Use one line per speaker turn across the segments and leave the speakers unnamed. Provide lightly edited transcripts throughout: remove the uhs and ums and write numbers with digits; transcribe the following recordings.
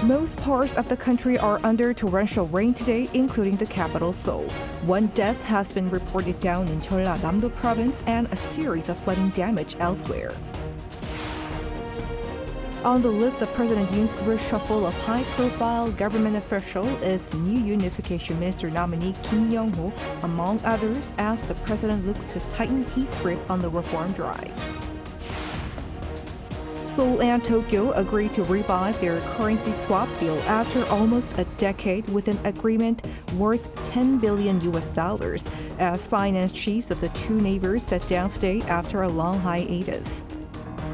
Most parts of the country are under torrential rain today, including the capital Seoul. One death has been reported down in Jeollanam-do province and a series of flooding damage elsewhere. On the list of President Yoon's reshuffle of high-profile government officials is new Unification Minister nominee Kim Young-ho, among others, as the president looks to tighten his grip on the reform drive. Seoul and Tokyo agreed to revive their currency swap deal after almost a decade with an agreement worth $10 billion as finance chiefs of the two neighbors sat down today after a long hiatus.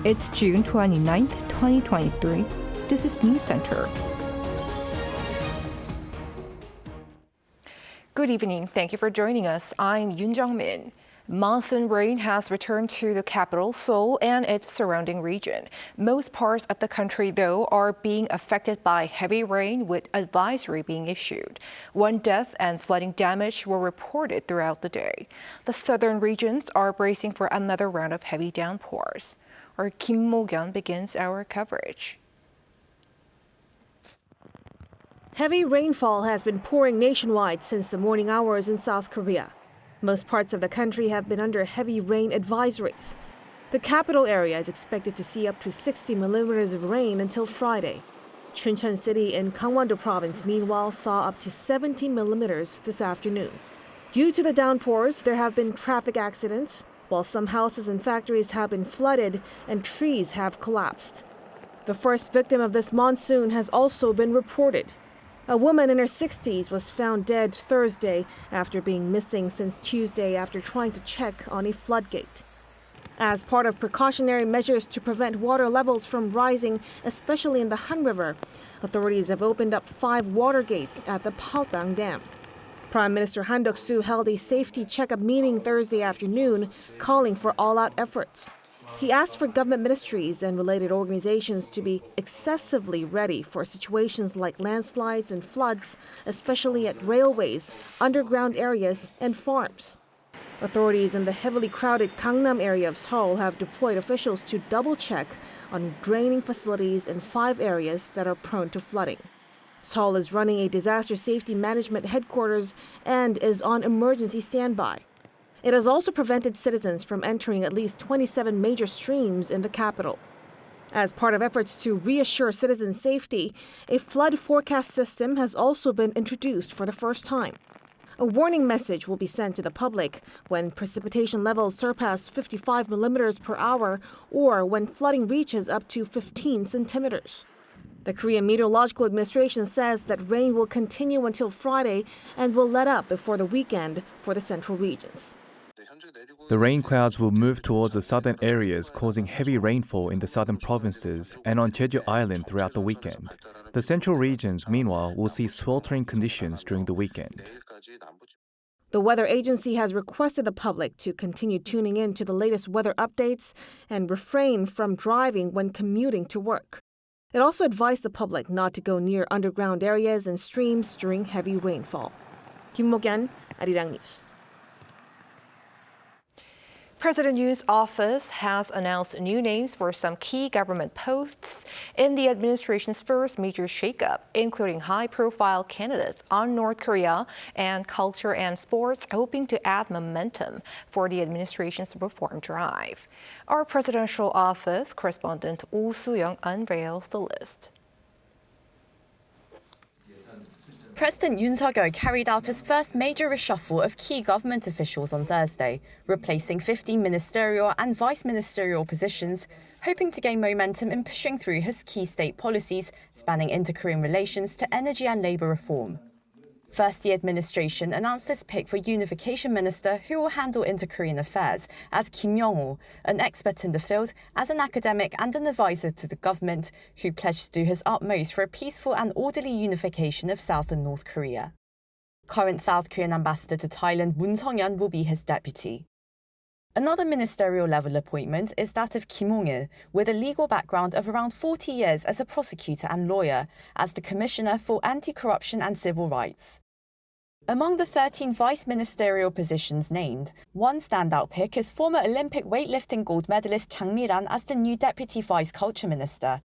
It's June 29, 2023. This is News Center. Good evening. Thank you for joining us. I'm Yoon Jung-min. Monsoon rain has returned to the capital, Seoul, and its surrounding region. Most parts of the country, though, are being affected by heavy rain, with advisory being issued. One death and flooding damage were reported throughout the day. The southern regions are bracing for another round of heavy downpours. Our Kim Mo-kyun begins our coverage.
Heavy rainfall has been pouring nationwide since the morning hours in South Korea. Most parts of the country have been under heavy rain advisories. The capital area is expected to see up to 60 millimeters of rain until Friday. Chuncheon City in Gangwon-do province, meanwhile, saw up to 70 millimeters this afternoon. Due to the downpours, there have been traffic accidents, while some houses and factories have been flooded and trees have collapsed. The first victim of this monsoon has also been reported. A woman in her 60s was found dead Thursday after being missing since Tuesday after trying to check on a floodgate. As part of precautionary measures to prevent water levels from rising, especially in the Han River, authorities have opened up 5 water gates at the Paltang Dam. Prime Minister Han Duck-soo held a safety checkup meeting Thursday afternoon, calling for all-out efforts. He asked for government ministries and related organizations to be excessively ready for situations like landslides and floods, especially at railways, underground areas, and farms. Authorities in the heavily crowded Gangnam area of Seoul have deployed officials to double-check on draining facilities in 5 areas that are prone to flooding. Seoul is running a disaster safety management headquarters and is on emergency standby. It has also prevented citizens from entering at least 27 major streams in the capital. As part of efforts to reassure citizens' safety, a flood forecast system has also been introduced for the first time. A warning message will be sent to the public when precipitation levels surpass 55 millimeters per hour or when flooding reaches up to 15 centimeters. The Korean Meteorological Administration says that rain will continue until Friday and will let up before the weekend for the central regions.
The rain clouds will move towards the southern areas, causing heavy rainfall in the southern provinces and on Jeju Island throughout the weekend. The central regions, meanwhile, will see sweltering conditions during the weekend.
The weather agency has requested the public to continue tuning in to the latest weather updates and refrain from driving when commuting to work. It also advised the public not to go near underground areas and streams during heavy rainfall. Kim Mo-kyun, Arirang News.
President Yoon's office has announced new names for some key government posts in the administration's first major shakeup, including high-profile candidates on North Korea and culture and sports, hoping to add momentum for the administration's reform drive. Our presidential office correspondent Oh Soo-young unveils the list.
President Yoon Suk-yeol carried out his first major reshuffle of key government officials on Thursday, replacing 15 ministerial and vice-ministerial positions, hoping to gain momentum in pushing through his key state policies spanning inter-Korean relations to energy and labor reform. First, the administration announced its pick for Unification Minister who will handle inter-Korean affairs as Kim Young-ho, an expert in the field, as an academic and an advisor to the government, who pledged to do his utmost for a peaceful and orderly unification of South and North Korea. Current South Korean ambassador to Thailand, Moon Sung-yeon, will be his deputy. Another ministerial-level appointment is that of Kim Hong-il, with a legal background of around 40 years as a prosecutor and lawyer, as the Commissioner for Anti-Corruption and Civil Rights. Among the 13 vice-ministerial positions named, one standout pick is former Olympic weightlifting gold medalist Jang as the new Deputy Vice Culture Minister.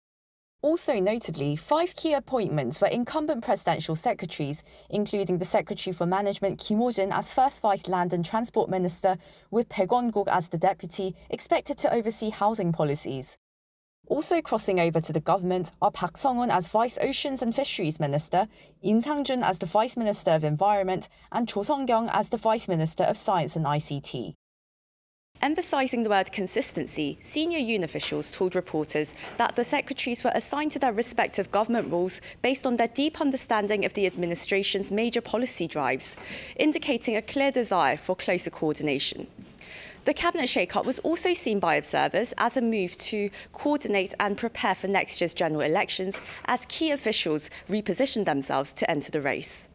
Also notably, 5 key appointments were incumbent presidential secretaries, including the Secretary for Management Kim Ho-jin as First Vice Land and Transport Minister, with Park Hae-il as the deputy, expected to oversee housing policies. Also crossing over to the government are Park Sung-won as Vice Oceans and Fisheries Minister, In Sang-jun as the Vice Minister of Environment, and Cho Sung-kyung as the Vice Minister of Science and ICT. Emphasising the word consistency, senior Yoon officials told reporters that the secretaries were assigned to their respective government roles based on their deep understanding of the administration's major policy drives, indicating a clear desire for closer coordination. The cabinet shake-up was also seen by observers as a move to coordinate and prepare for next year's general elections as key officials repositioned themselves to enter the race.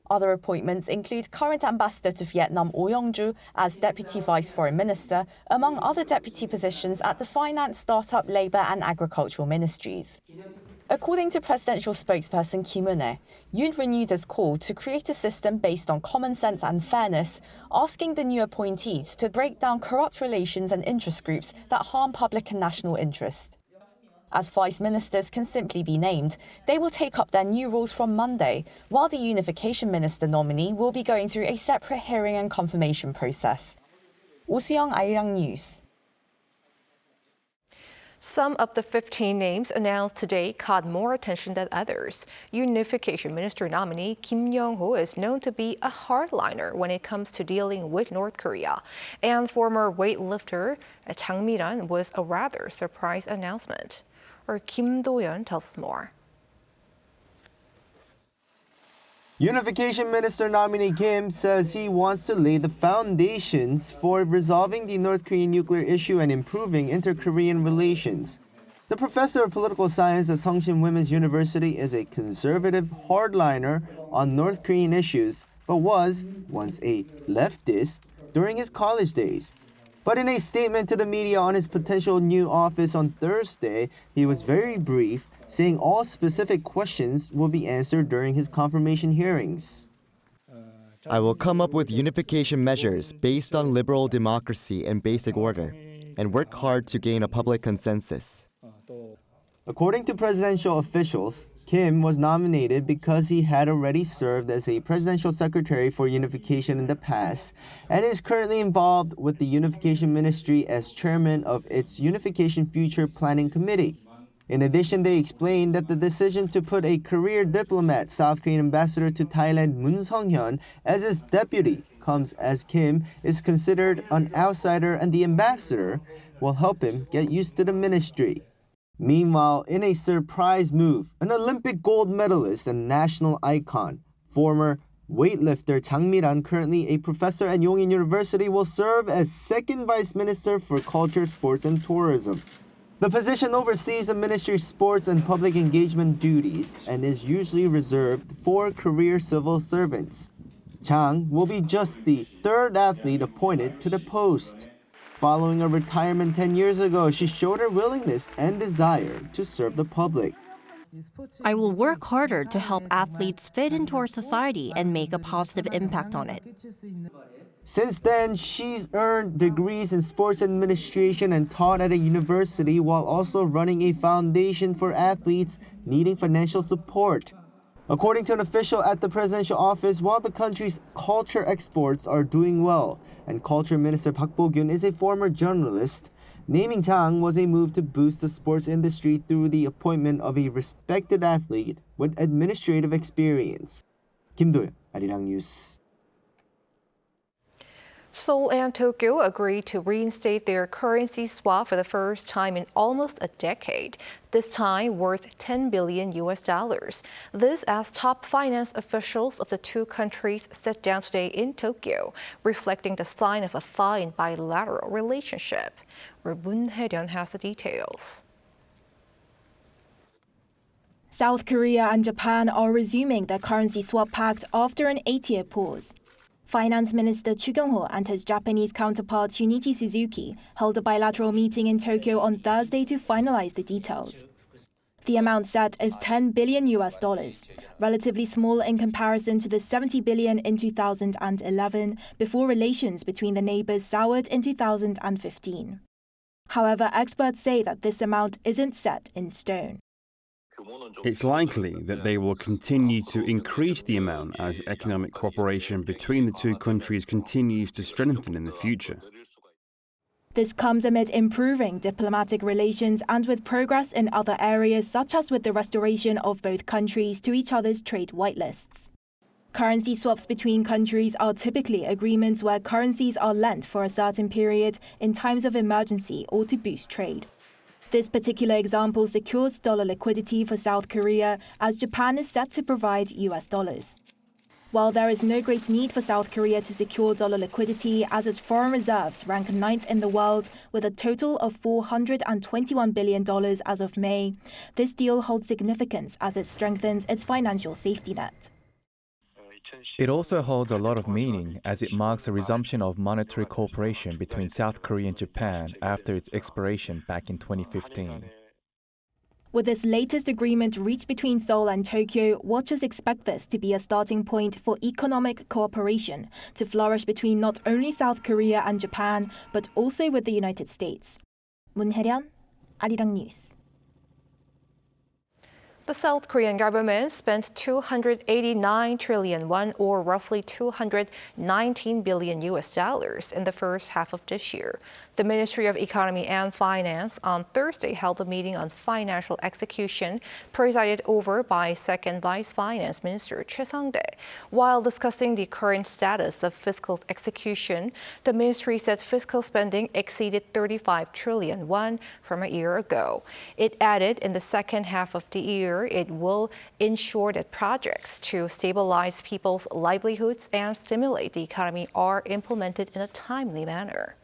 Other appointments include current ambassador to Vietnam Oh Young-ju as Deputy Vice Foreign Minister, among other deputy positions at the Finance, Startup, Labour and Agricultural Ministries. According to presidential spokesperson Kim Eun-hae, Yoon renewed his call to create a system based on common sense and fairness, asking the new appointees to break down corrupt relations and interest groups that harm public and national interest. As vice ministers can simply be named, they will take up their new roles from Monday, while the Unification Minister nominee will be going through a separate hearing and confirmation process. 오수영, Arirang News.
Some of the 15 names announced today caught more attention than others. Unification Minister nominee Kim Yong-ho is known to be a hardliner when it comes to dealing with North Korea. And former weightlifter Jang was a rather surprise announcement. Or Kim Do-yeon tells us more.
Unification Minister nominee Kim says he wants to lay the foundations for resolving the North Korean nuclear issue and improving inter-Korean relations. The professor of political science at Seongshin Women's University is a conservative hardliner on North Korean issues, but was once a leftist during his college days. But in a statement to the media on his potential new office on Thursday, he was very brief, saying all specific questions will be answered during his confirmation hearings.
I will come up with unification measures based on liberal democracy and basic order, and work hard to gain a public consensus.
According to presidential officials, Kim was nominated because he had already served as a presidential secretary for unification in the past and is currently involved with the Unification Ministry as chairman of its Unification Future Planning Committee. In addition, they explained that the decision to put a career diplomat, South Korean ambassador to Thailand Moon Sung-hyun, as his deputy comes as Kim is considered an outsider and the ambassador will help him get used to the ministry. Meanwhile, in a surprise move, an Olympic gold medalist and national icon, former weightlifter Jang, currently a professor at Yoon University, will serve as second vice minister for culture, sports, and tourism. The position oversees the ministry's sports and public engagement duties and is usually reserved for career civil servants. Jang will be just the third athlete appointed to the post. Following a retirement 10 years ago, she showed her willingness and desire to serve the public.
I will work harder to help athletes fit into our society and make a positive impact on it.
Since then, she's earned degrees in sports administration and taught at a university while also running a foundation for athletes needing financial support. According to an official at the presidential office, while the country's culture exports are doing well, and Culture Minister Park Bo-gyun is a former journalist, naming Jang was a move to boost the sports industry through the appointment of a respected athlete with administrative experience. Kim Do-yeon, Arirang News.
Seoul and Tokyo agreed to reinstate their currency swap for the first time in almost a decade, this time worth $10 billion. This as top finance officials of the two countries sat down today in Tokyo, reflecting the sign of a thawing bilateral relationship. Moon Hae-ryun has the details.
South Korea and Japan are resuming their currency swap pact after an 8-year pause. Finance Minister Chu Kyung-ho and his Japanese counterpart Shunichi Suzuki held a bilateral meeting in Tokyo on Thursday to finalize the details. The amount set is $10 billion, relatively small in comparison to the $70 billion in 2011 before relations between the neighbors soured in 2015. However, experts say that this amount isn't set in stone.
It's likely that they will continue to increase the amount as economic cooperation between the two countries continues to strengthen in the future.
This comes amid improving diplomatic relations and with progress in other areas, such as with the restoration of both countries to each other's trade whitelists. Currency swaps between countries are typically agreements where currencies are lent for a certain period in times of emergency or to boost trade. This particular example secures dollar liquidity for South Korea, as Japan is set to provide US dollars. While there is no great need for South Korea to secure dollar liquidity, as its foreign reserves rank 9th in the world with a total of $421 billion as of May, this deal holds significance as it strengthens its financial safety net.
It also holds a lot of meaning as it marks a resumption of monetary cooperation between South Korea and Japan after its expiration back in 2015.
With this latest agreement reached between Seoul and Tokyo, watchers expect this to be a starting point for economic cooperation to flourish between not only South Korea and Japan, but also with the United States. 문혜련, Arirang News.
The South Korean government spent 289 trillion won, or roughly $219 billion in the first half of this year. The Ministry of Economy and Finance on Thursday held a meeting on financial execution presided over by Second Vice Finance Minister Choi Sang-dae. While discussing the current status of fiscal execution, the ministry said fiscal spending exceeded 35 trillion won from a year ago. It added in the second half of the year, it will ensure that projects to stabilize people's livelihoods and stimulate the economy are implemented in a timely manner.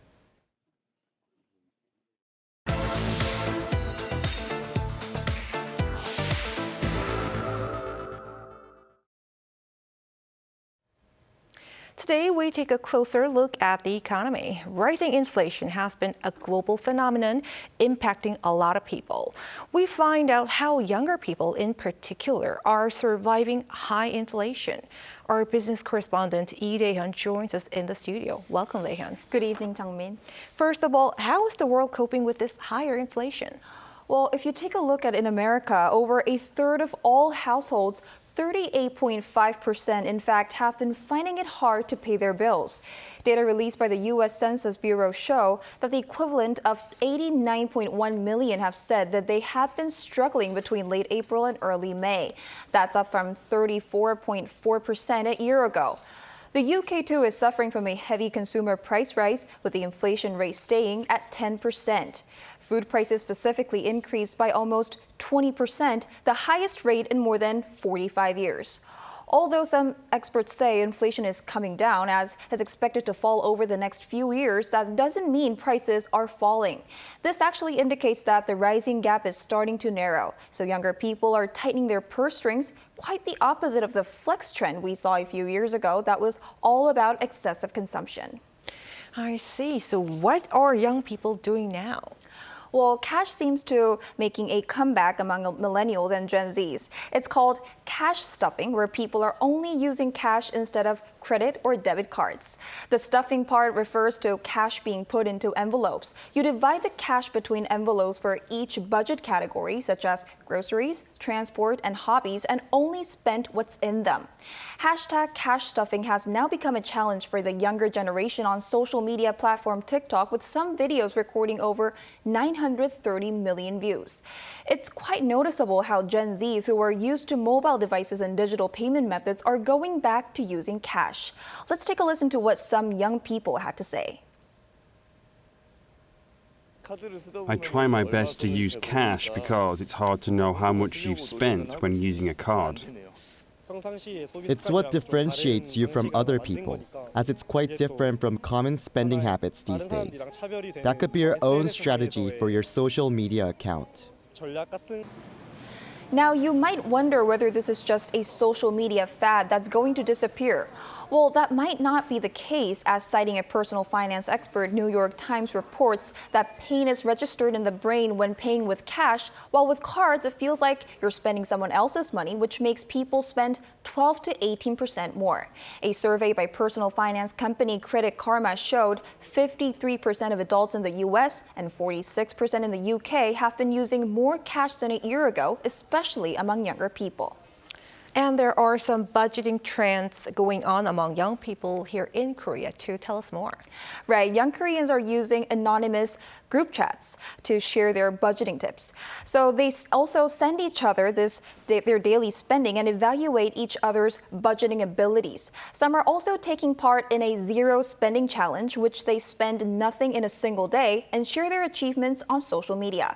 Today, we take a closer look at the economy. Rising inflation has been a global phenomenon impacting a lot of people. We find out how younger people in particular are surviving high inflation. Our business correspondent Lee Dae-hyun joins us in the studio. Welcome, Dae-hyun.
Good evening, Jang-min.
First of all, how is the world coping with this higher inflation?
Well, if you take a look at in America, over a third of all households, 38.5% in fact, have been finding it hard to pay their bills. Data released by the U.S. Census Bureau show that the equivalent of 89.1 million have said that they have been struggling between late April and early May. That's up from 34.4% a year ago. The UK, too, is suffering from a heavy consumer price rise, with the inflation rate staying at 10%. Food prices specifically increased by almost 20%, the highest rate in more than 45 years. Although some experts say inflation is coming down as is expected to fall over the next few years, that doesn't mean prices are falling. This actually indicates that the rising gap is starting to narrow, so younger people are tightening their purse strings, quite the opposite of the flex trend we saw a few years ago that was all about excessive consumption.
I see. So what are young people doing now?
Well, cash seems to making a comeback among millennials and Gen Zs. It's called cash stuffing, where people are only using cash instead of credit or debit cards. The stuffing part refers to cash being put into envelopes. You divide the cash between envelopes for each budget category, such as groceries, transport, and hobbies, and only spend what's in them. Hashtag cash stuffing has now become a challenge for the younger generation on social media platform TikTok, with some videos recording over 930 million views. It's quite noticeable how Gen Zs, who are used to mobile devices and digital payment methods, are going back to using cash. Let's take a listen to what some young people had to say.
I try my best to use cash because it's hard to know how much you've spent when using a card.
It's what differentiates you from other people, as it's quite different from common spending habits these days. That could be your own strategy for your social media account.
Now, you might wonder whether this is just a social media fad that's going to disappear. Well, that might not be the case, as citing a personal finance expert, New York Times reports that pain is registered in the brain when paying with cash, while with cards, it feels like you're spending someone else's money, which makes people spend 12 to 18% more. A survey by personal finance company Credit Karma showed 53% of adults in the US and 46% in the UK have been using more cash than a year ago, especially among younger people.
And there are some budgeting trends going on among young people here in Korea too. Tell us more.
Right, young Koreans are using anonymous group chats to share their budgeting tips. So they also send each other their daily spending and evaluate each other's budgeting abilities. Some are also taking part in a zero spending challenge, which they spend nothing in a single day and share their achievements on social media.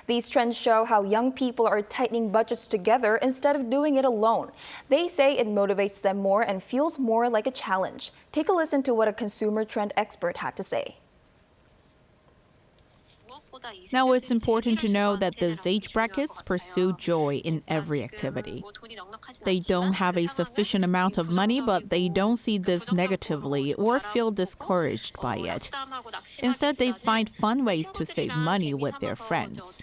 These trends show how young people are tightening budgets together instead of doing it alone. They say it motivates them more and feels more like a challenge. Take a listen to what a consumer trend expert had to say.
Now, it's important to know that these age brackets pursue joy in every activity. They don't have a sufficient amount of money, but they don't see this negatively or feel discouraged by it. Instead, they find fun ways to save money with their friends.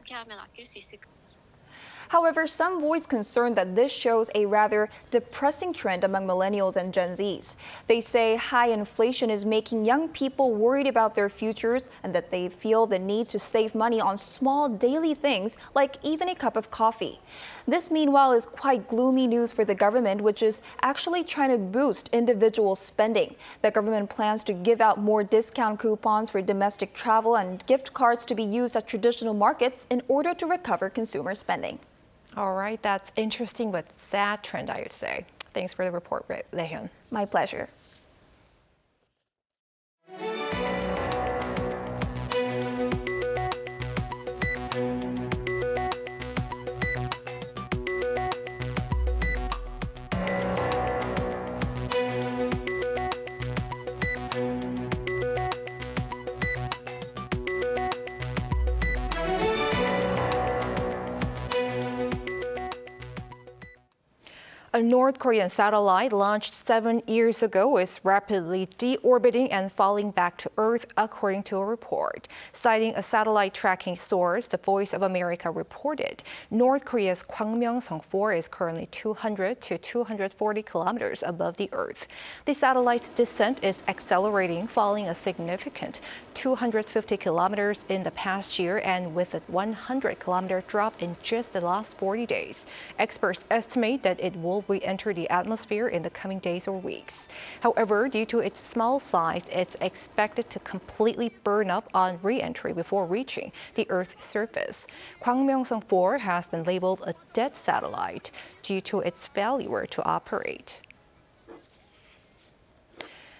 However, some voice concern that this shows a rather depressing trend among millennials and Gen Zs. They say high inflation is making young people worried about their futures and that they feel the need to save money on small daily things like even a cup of coffee. This, meanwhile, is quite gloomy news for the government, which is actually trying to boost individual spending. The government plans to give out more discount coupons for domestic travel and gift cards to be used at traditional markets in order to recover consumer spending.
All right, that's interesting but sad trend, I would say. Thanks for the report, Lehyun.
My pleasure.
A North Korean satellite launched 7 years ago is rapidly deorbiting and falling back to Earth, according to a report. Citing a satellite tracking source, the Voice of America reported North Korea's Kwangmyongsong-4 is currently 200 to 240 kilometers above the Earth. The satellite's descent is accelerating, falling a significant 250 kilometers in the past year and with a 100-kilometer drop in just the last 40 days. Experts estimate that it will re-enter the atmosphere in the coming days or weeks. However, due to its small size, it's expected to completely burn up on re-entry before reaching the Earth's surface. Kwangmyongsong-4 has been labeled a dead satellite due to its failure to operate.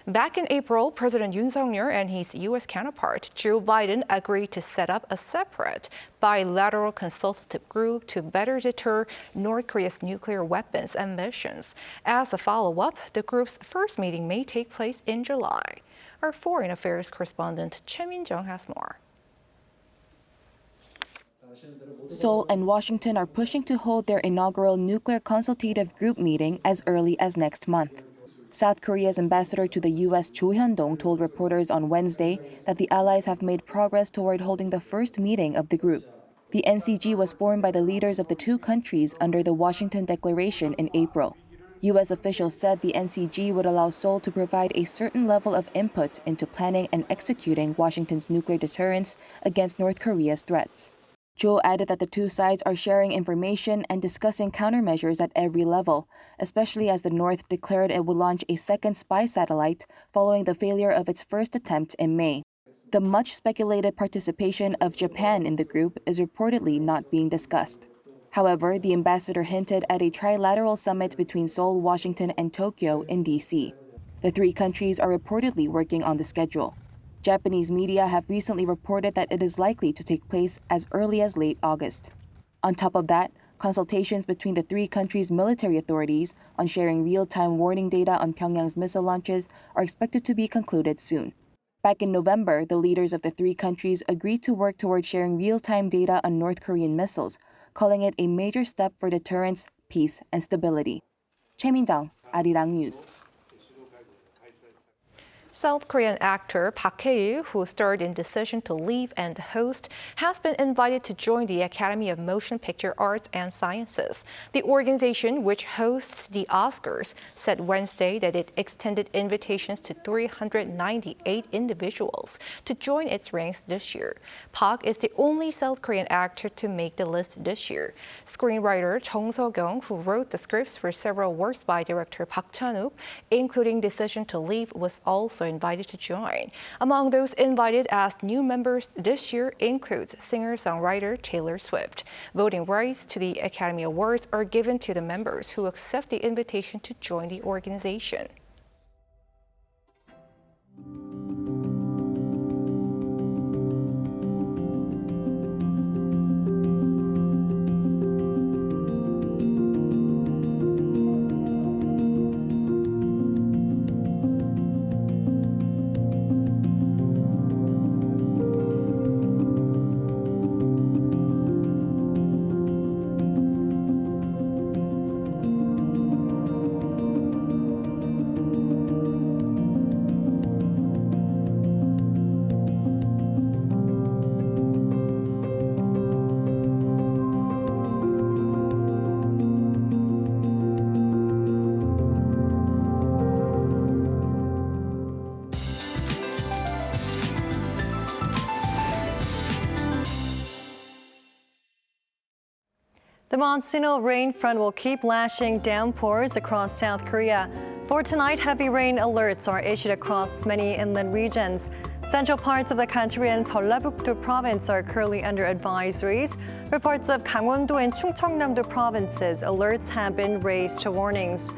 Back in April, President Yoon and his U.S. counterpart, Joe Biden, agreed to set up a separate bilateral consultative group to better deter North Korea's nuclear weapons ambitions. As a follow-up, the group's first meeting may take place in July. Our foreign affairs correspondent, Choi Min-jung, has more.
Seoul and Washington are pushing to hold their inaugural nuclear consultative group meeting as early as next month. South Korea's ambassador to the U.S. Cho Hyun-dong told reporters on Wednesday that the allies have made progress toward holding the first meeting of the group. The NCG was formed by the leaders of the two countries under the Washington Declaration in April. U.S. officials said the NCG would allow Seoul to provide a certain level of input into planning and executing Washington's nuclear deterrence against North Korea's threats. Cho added that the two sides are sharing information and discussing countermeasures at every level, especially as the North declared it will launch a second spy satellite following the failure of its first attempt in May. The much speculated participation of Japan in the group is reportedly not being discussed. However, the ambassador hinted at a trilateral summit between Seoul, Washington, and Tokyo in D.C. The three countries are reportedly working on the schedule. Japanese media have recently reported that it is likely to take place as early as late August. On top of that, consultations between the three countries' military authorities on sharing real-time warning data on Pyongyang's missile launches are expected to be concluded soon. Back in November, the leaders of the three countries agreed to work toward sharing real-time data on North Korean missiles, calling it a major step for deterrence, peace, and stability. Choi Min-jang, Arirang News.
South Korean actor Park Hae-il, who starred in Decision to Leave and Host, has been invited to join the Academy of Motion Picture Arts and Sciences. The organization, which hosts the Oscars, said Wednesday that it extended invitations to 398 individuals to join its ranks this year. Park is the only South Korean actor to make the list this year. Screenwriter Chung So-kyung, who wrote the scripts for several works by director Park Chan-wook, including Decision to Leave, was also invited to join. Among those invited as new members this year includes singer-songwriter Taylor Swift. Voting rights to the Academy Awards are given to the members who accept the invitation to join the organization.
The monsoonal rain front will keep lashing downpours across South Korea. For tonight, heavy rain alerts are issued across many inland regions. Central parts of the country and Jeollabuk-do province are currently under advisories. For parts of Gangwon-do and Chungcheongnam-do provinces, alerts have been raised to warnings.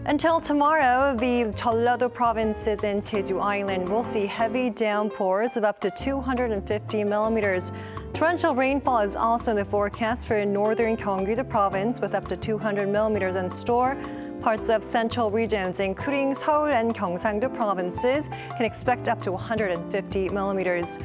Until tomorrow, the Jeollado provinces and Jeju Island will see heavy downpours of up to 250 millimeters. Torrential rainfall is also in the forecast for northern Gyeonggi-do province with up to 200 millimeters in store. Parts of central regions, including Seoul and Gyeongsang-do provinces, can expect up to 150 millimeters.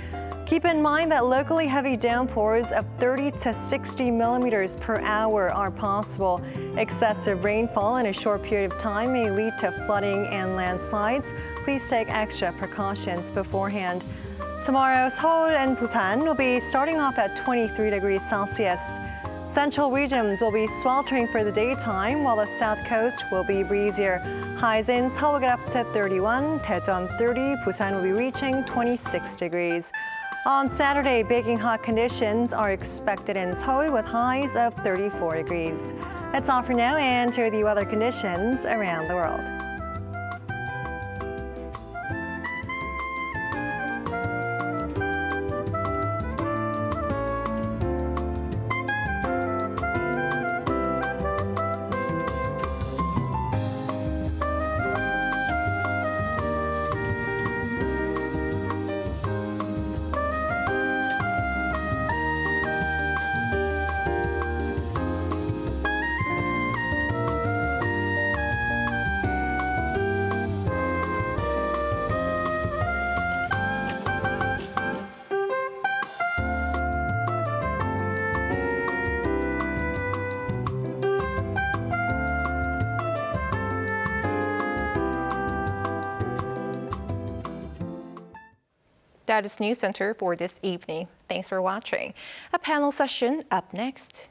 Keep in mind that locally heavy downpours of 30 to 60 millimeters per hour are possible. Excessive rainfall in a short period of time may lead to flooding and landslides. Please take extra precautions beforehand. Tomorrow, Seoul and Busan will be starting off at 23 degrees Celsius. Central regions will be sweltering for the daytime, while the south coast will be breezier. Highs in Seoul will get up to 31, Daejeon 30, Busan will be reaching 26 degrees. On Saturday, baking hot conditions are expected in Seoul with highs of 34 degrees. That's all for now, and here are the weather conditions around the world.
That is News Center for this evening. Thanks for watching. A panel session up next.